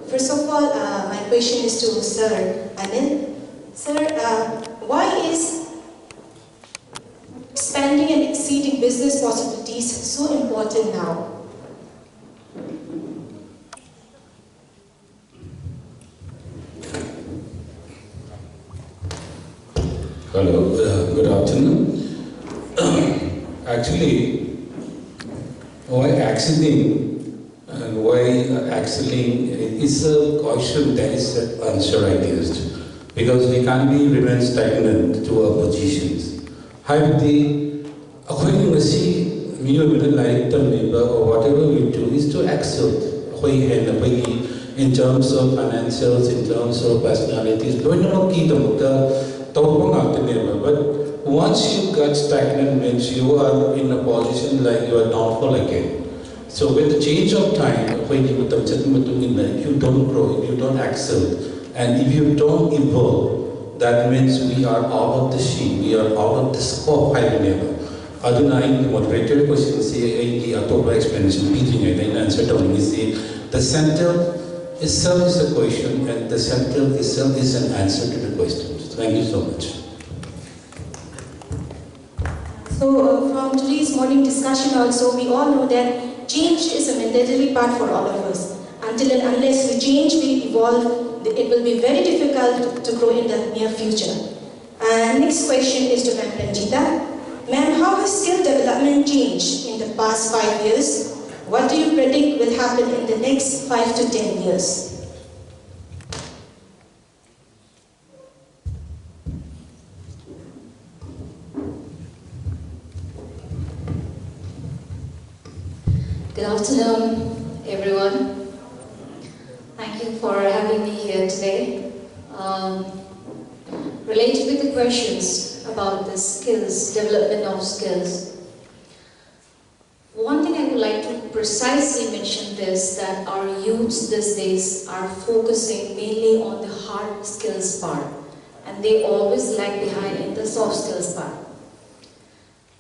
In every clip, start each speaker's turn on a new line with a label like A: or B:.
A: First of all, my question is to Sir Anil. Sir, why is expanding and exceeding business possibilities so important now?
B: Hello, good afternoon. Actually, why excelling and why excelling is a question that is unserious, because we can't remain stagnant to our positions. Haibdi, according to the middle light or whatever we do is to excel. In terms of financials, in terms of personalities, but once you get stagnant means you are in a position like you are downfall again. So with the change of time, when you don't grow, you don't excel, and if you don't evolve, that means we are out of the sheet, we are out of the scope. The moderator question say the explanation answer the center itself is a question and the center itself is an answer to the question. Thank you so much.
A: So from today's morning discussion also, we all know that change is a mandatory part for all of us. Until and unless we change, we evolve, it will be very difficult to grow in the near future. Next question is to Ma'am Ranjita. Ma'am, how has skill development changed in the past 5 years? What do you predict will happen in the next 5 to 10 years?
C: Good afternoon, everyone. Thank you for having me here today. Related with the questions about the skills, development of skills, one thing I would like to precisely mention is that our youths these days are focusing mainly on the hard skills part, and they always lag behind in the soft skills part.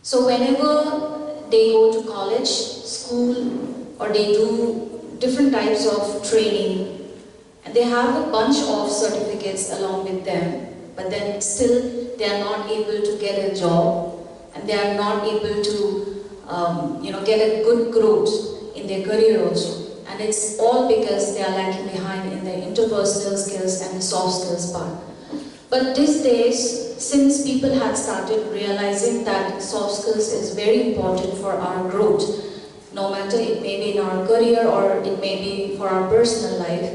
C: So whenever they go to college, school, or they do different types of training, and they have a bunch of certificates along with them, but then still they are not able to get a job, and they are not able to get a good growth in their career also. And it's all because they are lagging behind in their interpersonal skills and the soft skills part. But these days, since people have started realizing that soft skills is very important for our growth, no matter it may be in our career or it may be for our personal life,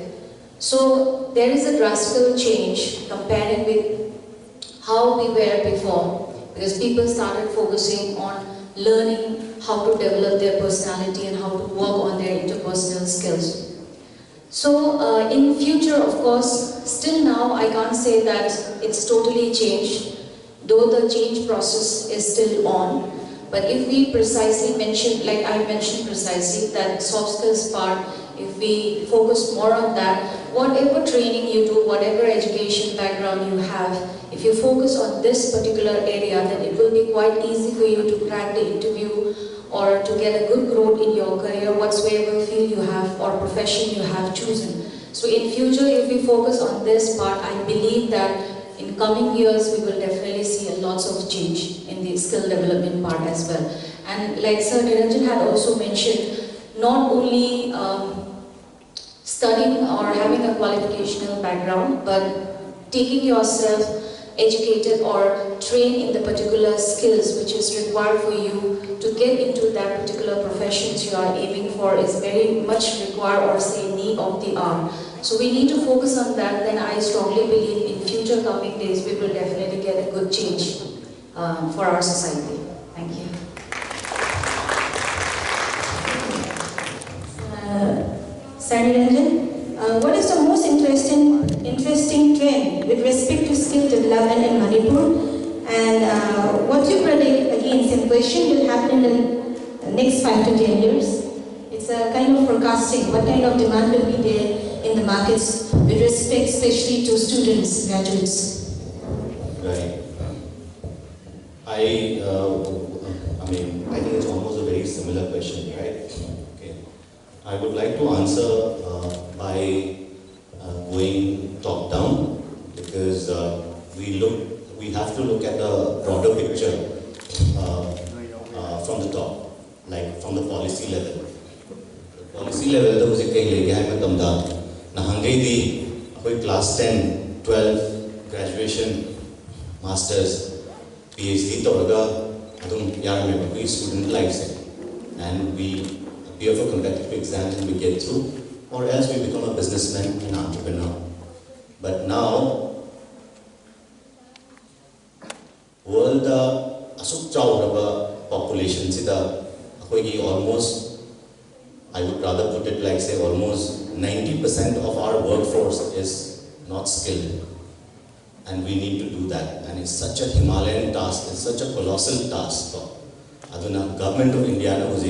C: so there is a drastic change comparing with how we were before, because people started focusing on learning how to develop their personality and how to work on their interpersonal skills. So in future, of course, still now I can't say that it's totally changed, though the change process is still on. But if we precisely mention, like I mentioned precisely, that soft skills part, if we focus more on that, whatever training you do, whatever education background you have, if you focus on this particular area, then it will be quite easy for you to crack the interview or to get a good growth in your career, whatsoever field you have or profession you have chosen. So in future, if we focus on this part, I believe that in coming years, we will definitely see lots of change in the skill development part as well. And like Sir Niranjan had also mentioned, not only studying or having a qualificational background, but taking yourself educated or trained in the particular skills which is required for you to get into that particular professions you are aiming for is very much required, or say need of the hour. So we need to focus on that. Then I strongly believe in future coming days we will definitely get a good change for our society. Thank you.
A: Sir Niranjan, what is the most interesting trend with respect to skill development in Manipur? And what do you predict, again, same question, will happen in the next 5 to 10 years? It's a kind of forecasting. What kind of demand will be there in the markets with respect especially to students, graduates?
D: Right. I think it's almost a very similar question, right? Okay. I would like to answer by we have to look at the broader picture from the top, like from the policy level. The policy level, the music class 10, 12, graduation, masters, PhD, student lives, and we appear for competitive exams and we get through, or else we become a businessman and entrepreneur. But now, world asuk chawraba population sida almost, I would rather put it like say almost 90% of our workforce is not skilled, and we need to do that. And it's such a Himalayan task, it's such a colossal task. Aduna government of India knows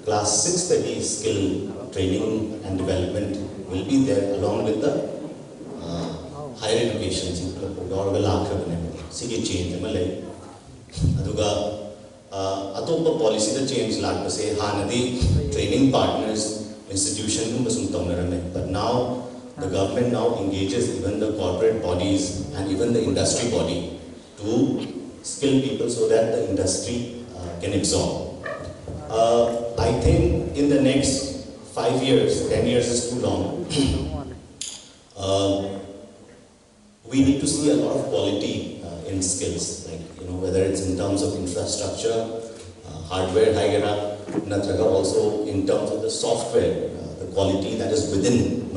D: class 6 study skill training and development will be there along with the higher education. Change atopa policy the change lag say hanadi training partners institution but now the government now engages even the corporate bodies and even the industry body to skill people so that the industry can absorb. I think in the next 5 years, 10 years is too long. We need to see a lot of quality in skills, like whether it's in terms of infrastructure, hardware, also in terms of the software, the quality that is within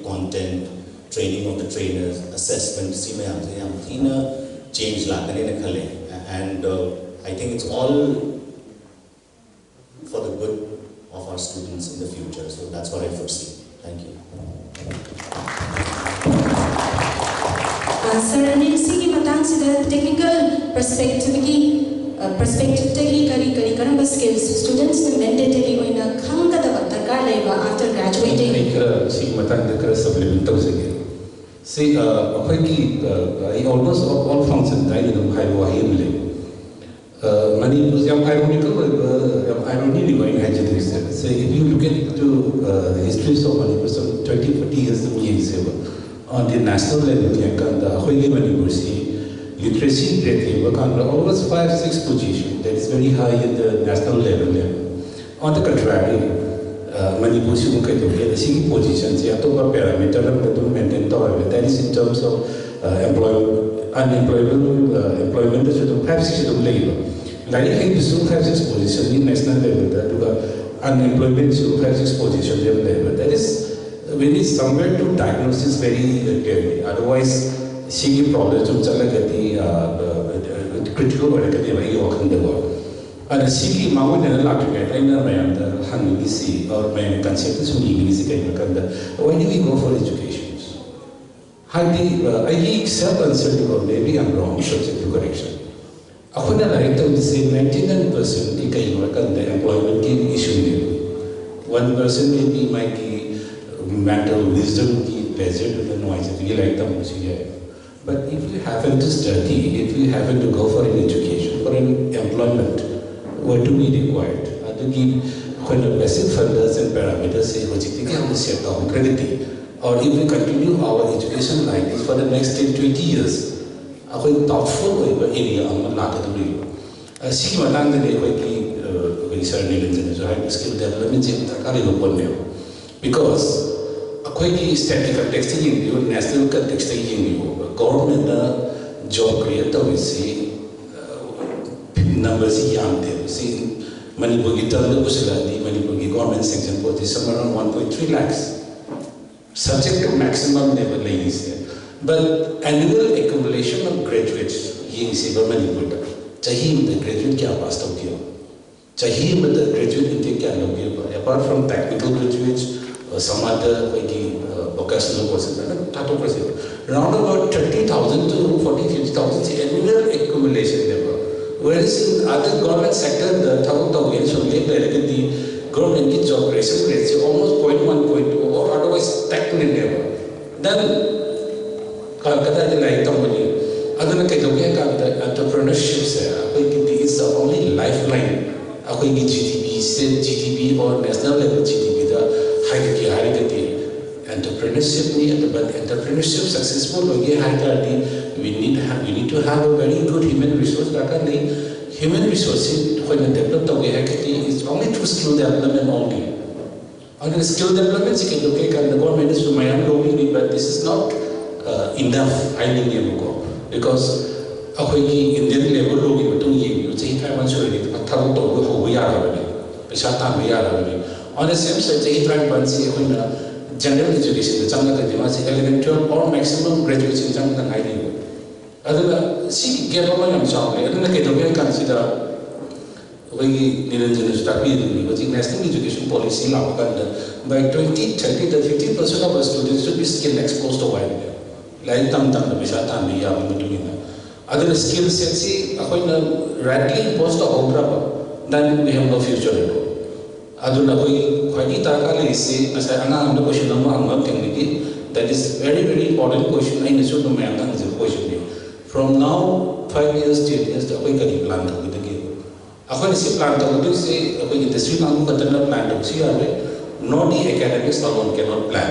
D: content, training of the trainers, assessment, change and I think it's all for the good of our students in the future. So that's what I foresee. Thank you.
A: Sir, Anil, see the technical perspective skills students mandatory after graduating.
B: See, I almost all functions I know how Manipur is ironical, so if you look into the histories of Manipur, some 20-40 years on the national level, Manipur literacy rate almost 5-6 position. That is very high in the national level. On the contrary, Manipur is the position, parameter maintain that is in terms of employment labor. Like should have 6 position in national level, unemployment should have 6 position level. That is we need somewhere to diagnose this very clearly. Otherwise, see problems critical or and see Maui and Latin, I know the Hangi or my concepts when do we go for education? I self-uncertain or maybe I'm wrong, subject to correction. Upon the right of the same 99% the employment issue. 1% maybe might be mental wisdom, pleasure to the noise, if you like the but if you happen to study, if you happen to go for an education, for an employment, what do we require? To give when the basic funders and parameters say, or if we continue our education like this for the next 10-20 years, we thoughtful area on the see skill development because statistical texting, national texting, government job creator we see numbers young see Manipur Manipur government section position around 1.3 lakhs. Subject to maximum level ladies there. But annual accumulation of graduates, Manipur, Chahim the graduate kya passed out here. Chahim the graduate intake kya apart from technical graduates, some other vocational courses, around about 30,000 to 40,000-50,000 annual accumulation level. Whereas in other government sector, the government job creation rates almost 0.1, 0.2 or otherwise stagnant level. Then entrepreneurship is the only lifeline. GDP or national level GDP, the high entrepreneur entrepreneurship, but entrepreneurship successful we need to have a very good human resource. Human resources when develop is only through skill development only. And skill development is the government is but this is not enough. I think because Indian level you say on the same side, general education, 11, 12 or maximum graduation see get over consider Niranjan Singh national education policy by 2030 that 50% of our students should be skill exposed to wide. Like other skill sets radically imposed to then we have no future at all. That is very important question. From now 5 years, 10 years, we can plan to industry plan not the academics alone cannot plan.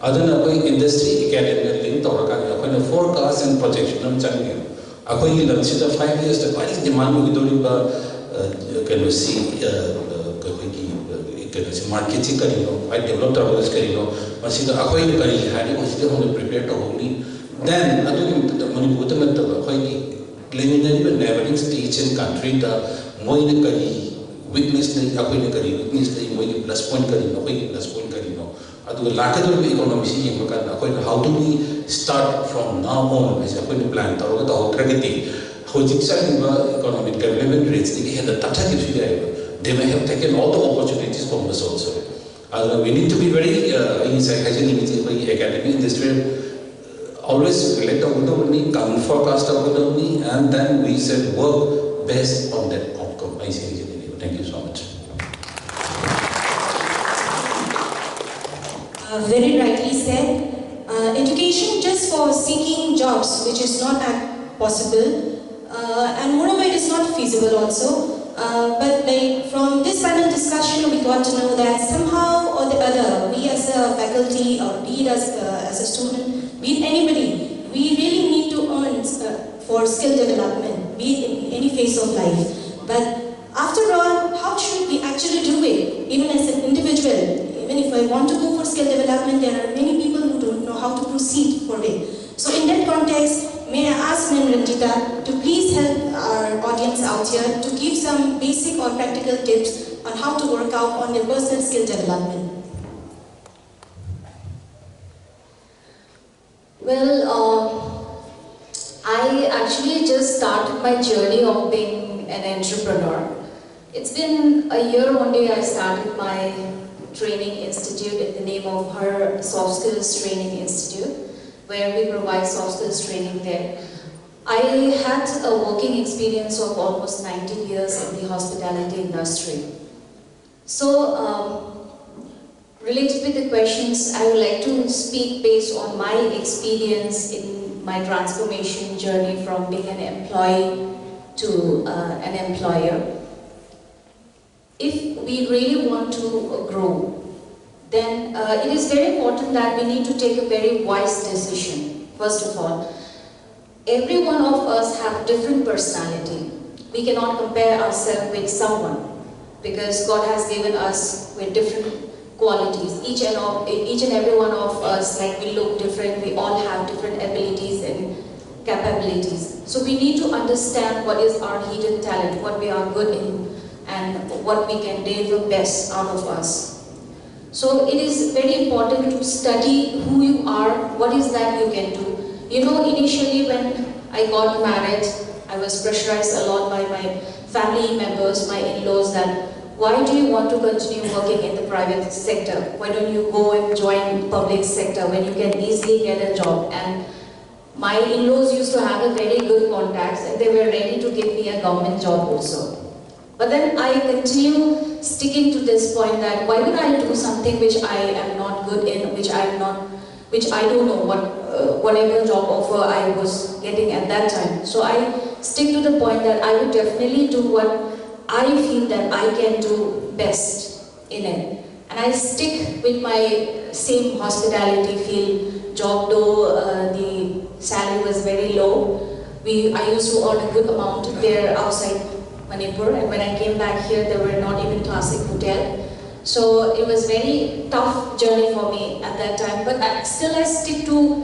B: Other than industry, academic link to forecast and projection. 5 years, the demand can see marketing, I developed our prepare to only then the preliminary neighboring states and country witness the plus point how do we start from now on as a plan economic development rates they may have taken all the opportunities from us also. We need to be very academic industry. Always relate come forecast and then we said work based on that outcome. Thank you so much.
A: Very rightly said. Education just for seeking jobs, which is not possible, and moreover it is not feasible also. But from this panel discussion, we got to know that somehow or the other, we as a faculty or be it as a student, be it anybody, we really need to earn for skill development, be it in any phase of life. But after all, how should we actually do it? Even as an individual, even if I want to go for skill development, there are many people who don't know how to proceed for it. So in that context, may I ask Ranjita to please help our audience out here to give some basic or practical tips on how to work out on their personal skill development.
C: Well, I actually just started my journey of being an entrepreneur. It's been a year only I started my training institute in the name of her Soft Skills Training Institute, where we provide soft skills training there. I had a working experience of almost 19 years in the hospitality industry. So, related with the questions, I would like to speak based on my experience in my transformation journey from being an employee to an employer. If we really want to grow, then it is very important that we need to take a very wise decision. First of all, every one of us have different personality. We cannot compare ourselves with someone because God has given us with different qualities. Each and every one of us, like, we look different. We all have different abilities and capabilities. So we need to understand what is our hidden talent, what we are good in, and what we can deliver best out of us. So it is very important to study who you are, what is that you can do. You know, initially when I got married, I was pressurized a lot by my family members, my in-laws, that why do you want to continue working in the private sector? Why don't you go and join public sector when you can easily get a job? And my in-laws used to have a very good contacts and they were ready to give me a government job also. But then I continue sticking to this point that why would I do something which I am not good in, which I don't know whatever job offer I was getting at that time. So I stick to the point that I would definitely do what I feel that I can do best in it. And I stick with my same hospitality field job, though the salary was very low. I used to earn a good amount there outside Manipur, and when I came back here, there were not even classic hotel. So it was very tough journey for me at that time, but still I stick to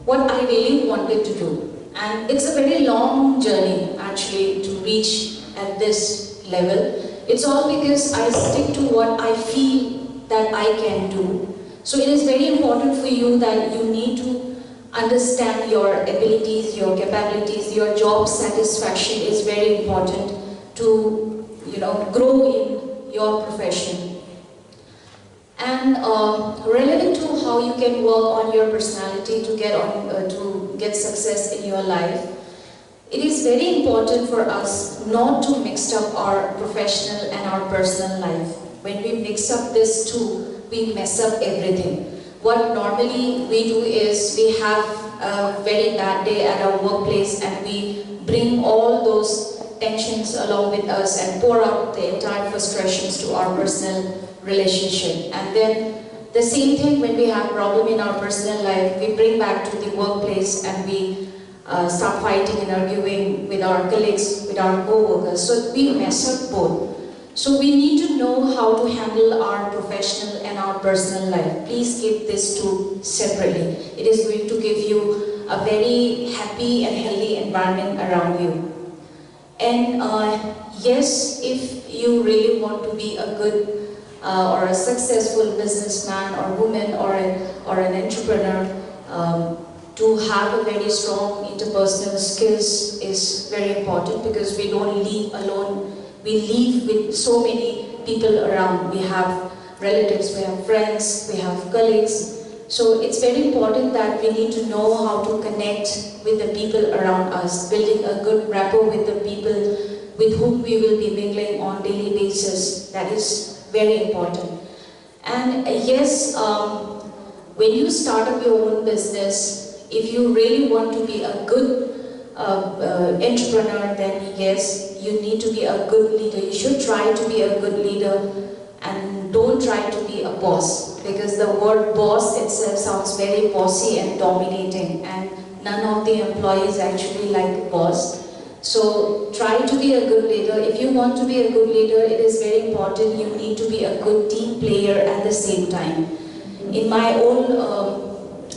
C: what I really wanted to do. And it's a very long journey actually to reach at this level. It's all because I stick to what I feel that I can do. So it is very important for you that you need to understand your abilities, your capabilities, your job satisfaction is very important to, grow in your profession. And relevant to how you can work on your personality to get success in your life, it is very important for us not to mix up our professional and our personal life. When we mix up these two, we mess up everything. What normally we do is we have a very bad day at our workplace and we bring all those tensions along with us and pour out the entire frustrations to our personal relationship. And then the same thing when we have problem in our personal life, we bring back to the workplace and we start fighting and arguing with our colleagues, with our co-workers. So we mess up both. So we need to know how to handle our professional and our personal life. Please keep these two separately. It is going to give you a very happy and healthy environment around you. And yes, if you really want to be a good or a successful businessman or woman or an entrepreneur, to have a very strong interpersonal skills is very important, because we don't live alone. We live with so many people around. We have relatives, we have friends, we have colleagues. So it's very important that we need to know how to connect with the people around us, building a good rapport with the people with whom we will be mingling on daily basis. That is very important. And yes, when you start up your own business, if you really want to be a good entrepreneur, then yes, you need to be a good leader. You should try to be a good leader and don't try to be a boss, because the word boss itself sounds very bossy and dominating, and none of the employees actually like boss. So try to be a good leader. If you want to be a good leader, it is very important you need to be a good team player at the same time. In my own,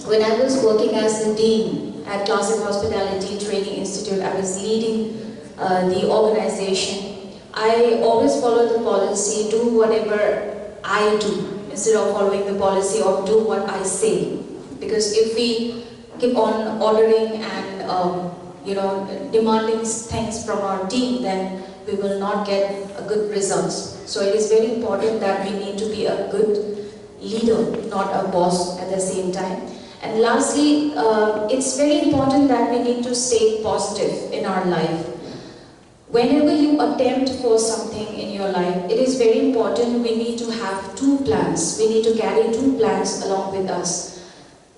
C: when I was working as the dean at Classic Hospitality Training Institute, I was leading the organization. I always follow the policy, do whatever I do, instead of following the policy or do what I say. Because if we keep on ordering and demanding things from our team, then we will not get a good results. So it is very important that we need to be a good leader, not a boss at the same time. And lastly, it's very important that we need to stay positive in our life. Whenever you attempt for something in your life, it is very important we need to have two plans. We need to carry two plans along with us.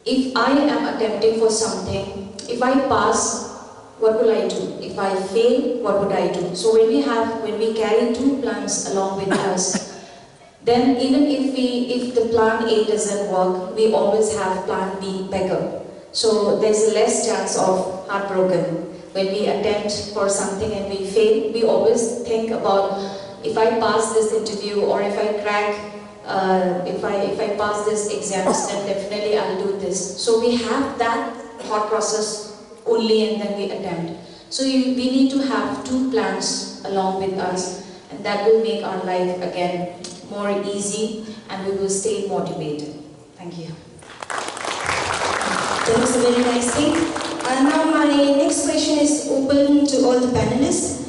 C: If I am attempting for something, if I pass, what will I do? If I fail, what would I do? So when we carry two plans along with us, then even if the plan A doesn't work, we always have plan B backup. So there's less chance of heartbroken. When we attempt for something and we fail, we always think about, if I pass this interview or if I crack, if I pass this exams, then definitely I'll do this. So we have that thought process only and then we attempt. So we need to have two plans along with us, and that will make our life again more easy and we will stay motivated. Thank you.
A: That was a very nice thing. Now my next question is open to all the panelists.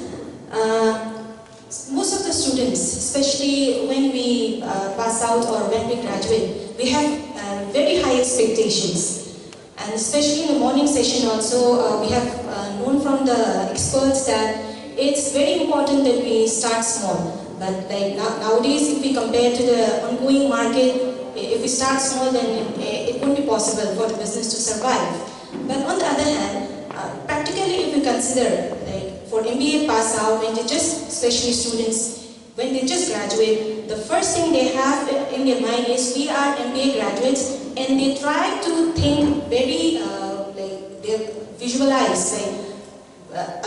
A: Most of the students, especially when we pass out or when we graduate, we have very high expectations. And especially in the morning session also, we have known from the experts that it's very important that we start small. But like nowadays, if we compare to the ongoing market, if we start small, then it won't be possible for the business to survive. But on the other hand, practically if we consider, like for MBA pass out, when they just, especially students, when they just graduate, the first thing they have in their mind is we are MBA graduates, and they try to think very like they visualize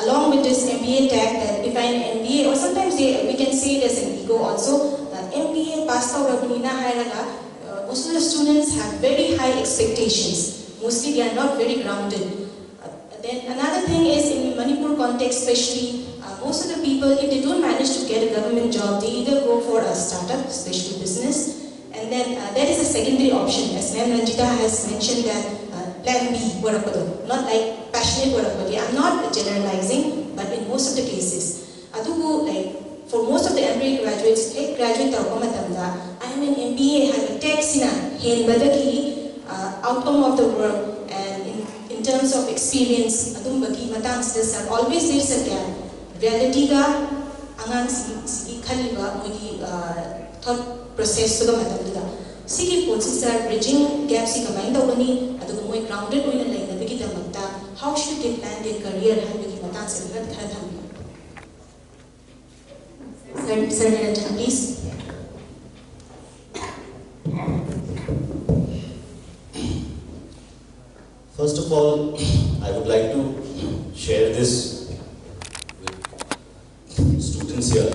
A: along with this MBA tag that if I'm an MBA, or sometimes we can say it as an ego also. MBA passed out of most of the students have very high expectations. Mostly they are not very grounded. Then another thing is in Manipur context especially, most of the people, if they don't manage to get a government job, they either go for a startup, especially business, and then that is a secondary option. As Ma'am Ranjita has mentioned that plan B, not like passionate, I'm not generalizing, but in most of the cases, like for most of the MBA graduates, graduate I am an MBA, have a tech outcome of the work, and in terms of experience, always there is a gap. Reality ga angan si khaliba mogi thought process to the sigi process are bridging gaps si kamai dawani adu moi grounded oina laina bigi damakta how should they plan their career ha bigi matang se rat khara tham sir Niranjan, please.
D: First of all, I would like to share this with students here.